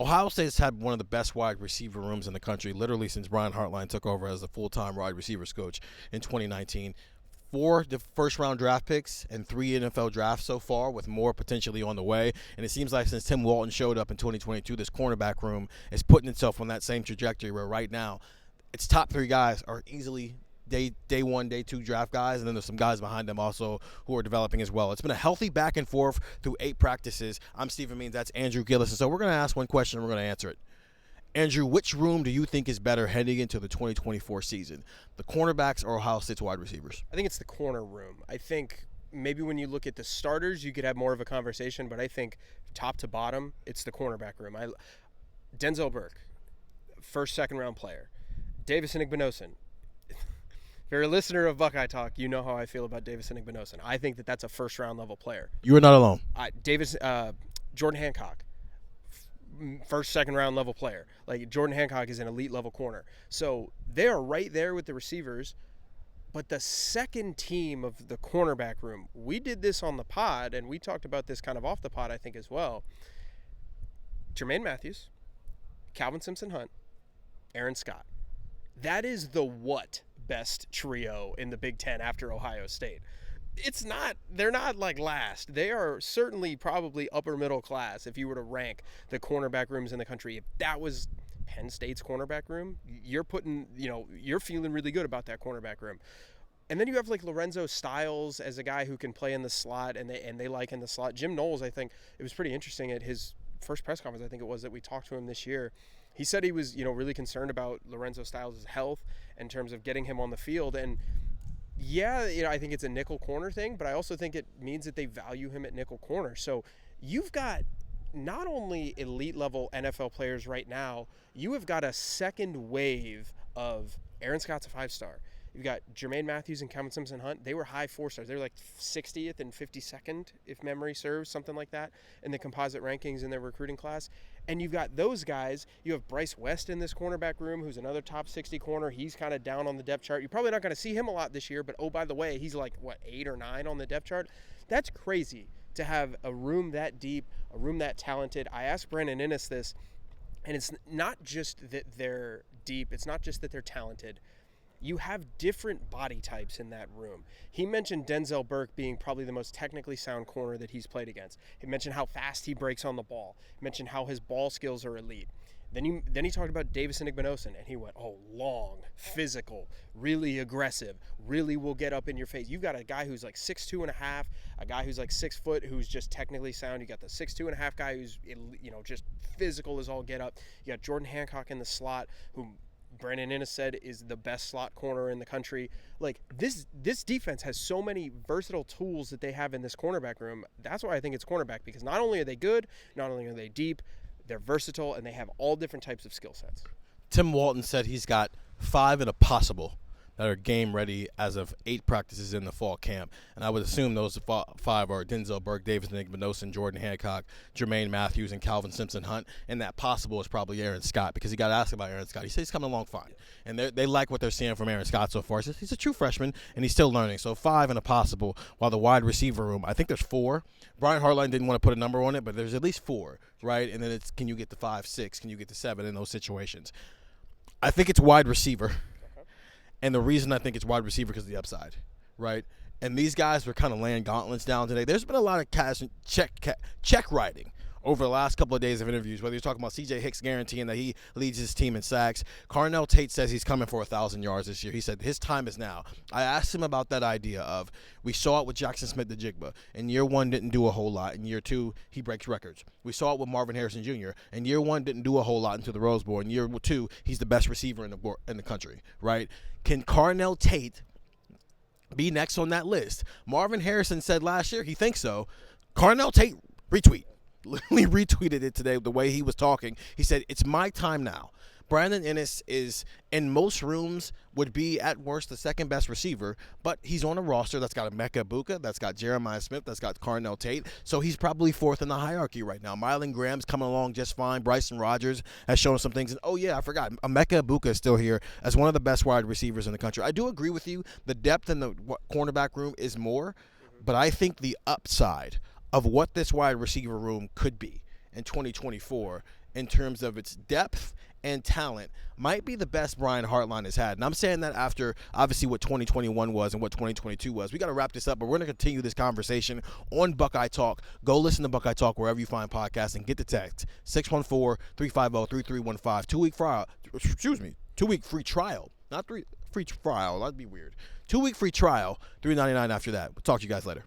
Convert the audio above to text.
Ohio State's had one of the best wide receiver rooms in the country, literally since Brian Hartline took over as the full-time wide receivers coach in 2019. 4 first-round draft picks and 3 NFL drafts so far, with more potentially on the way. And it seems like since Tim Walton showed up in 2022, this cornerback room is putting itself on that same trajectory where right now its top 3 guys are easily day 1, day 2 draft guys, and then there's some guys behind them also who are developing as well. It's been a healthy back and forth through 8 practices. I'm Stephen Means. That's Andrew Gillis. And so we're going to ask one question and we're going to answer it. Andrew, which room do you think is better heading into the 2024 season? The cornerbacks or Ohio State's wide receivers? I think it's the corner room. I think maybe when you look at the starters, you could have more of a conversation, but I think top to bottom, it's the cornerback room. Denzel Burke, first, second round player. Davis Igbinosun. If you're a listener of Buckeye Talk, you know how I feel about Davis Igbinosun. I think that's a first round level player. You are not alone. Jordan Hancock, first, second round level player. Like, Jordan Hancock is an elite level corner. So they are right there with the receivers. But the second team of the cornerback room, we did this on the pod, and we talked about this kind of off the pod, I think, as well. Jermaine Matthews, Calvin Simpson-Hunt, Aaron Scott. That is the best trio in the Big Ten after Ohio State. They're not like last. They are certainly probably upper middle class if you were to rank the cornerback rooms in the country. If that was Penn State's cornerback room, you're feeling really good about that cornerback room. And then you have like Lorenzo Styles as a guy who can play in the slot, and they like in the slot. Jim Knowles, I think it was pretty interesting at his first press conference, I think it was, that we talked to him this year. He said he was, really concerned about Lorenzo Styles' health in terms of getting him on the field. And yeah, I think it's a nickel corner thing, but I also think it means that they value him at nickel corner. So you've got not only elite level NFL players right now, you have got a second wave of Aaron Scott's a 5-star. You've got Jermaine Matthews and Calvin Simpson-Hunt. They were high 4-stars. They were like 60th and 52nd, if memory serves, something like that, in the composite rankings in their recruiting class. And you've got those guys. You have Bryce West in this cornerback room, who's another top 60 corner. He's kind of down on the depth chart. You're probably not going to see him a lot this year, but oh, by the way, he's like, 8 or 9 on the depth chart? That's crazy to have a room that deep, a room that talented. I asked Brandon Innes this, and it's not just that they're deep. It's not just that they're talented. You have different body types in that room. He mentioned Denzel Burke being probably the most technically sound corner that he's played against. He mentioned how fast he breaks on the ball. He mentioned how his ball skills are elite. Then he talked about Davis Igbinosun, and he went, long, physical, really aggressive, really will get up in your face. You've got a guy who's like 6'2.5", a guy who's like 6 foot, who's just technically sound. You got the 6'2.5" guy who's just physical as all get up. You got Jordan Hancock in the slot, who Brandon Innes said is the best slot corner in the country. Like, this defense has so many versatile tools that they have in this cornerback room. That's why I think it's cornerback, because not only are they good, not only are they deep, they're versatile, and they have all different types of skill sets. Tim Walton said he's got 5 and a possible that are game ready as of 8 practices in the fall camp. And I would assume those 5 are Denzel Burke, Davis Igbinosun, Jordan Hancock, Jermaine Matthews, and Calvin Simpson-Hunt. And that possible is probably Aaron Scott, because he got asked about Aaron Scott. He said he's coming along fine. And they like what they're seeing from Aaron Scott so far. He's a true freshman, and he's still learning. So 5 and a possible, while the wide receiver room, I think there's 4. Brian Hartline didn't want to put a number on it, but there's at least 4, right? And then it's, can you get to 5, 6? Can you get to 7 in those situations? I think it's wide receiver. And the reason I think it's wide receiver because of the upside, right? And these guys were kind of laying gauntlets down today. There's been a lot of check writing over the last couple of days of interviews, whether you're talking about C.J. Hicks guaranteeing that he leads his team in sacks. Carnell Tate says he's coming for 1,000 yards this year. He said his time is now. I asked him about that idea of, we saw it with Jackson Smith-Njigba. In year 1, didn't do a whole lot. In year 2, he breaks records. We saw it with Marvin Harrison Jr. In year 1, didn't do a whole lot into the Rose Bowl. In year 2, he's the best receiver in the country, right? Can Carnell Tate be next on that list? Marvin Harrison said last year he thinks so. Carnell Tate, retweet. Literally retweeted it today the way he was talking. He said, it's my time now. Brandon Innes is, in most rooms, would be at worst the second best receiver, but he's on a roster that's got Emeka Egbuka, that's got Jeremiah Smith, that's got Carnell Tate, so he's probably 4th in the hierarchy right now. Mylan Graham's coming along just fine. Bryson Rogers has shown some things. And oh yeah, I forgot, Emeka Egbuka is still here as one of the best wide receivers in the country. I do agree with you. The depth in the cornerback room is more, but I think the upside of what this wide receiver room could be in 2024 in terms of its depth and talent might be the best Brian Hartline has had. And I'm saying that after, obviously, what 2021 was and what 2022 was. We got to wrap this up, but we're going to continue this conversation on Buckeye Talk. Go listen to Buckeye Talk wherever you find podcasts and get the text. 614-350-3315. 2-week trial. 2-week free trial. Not free trial. That'd be weird. 2-week free trial. $3.99 after that. We'll talk to you guys later.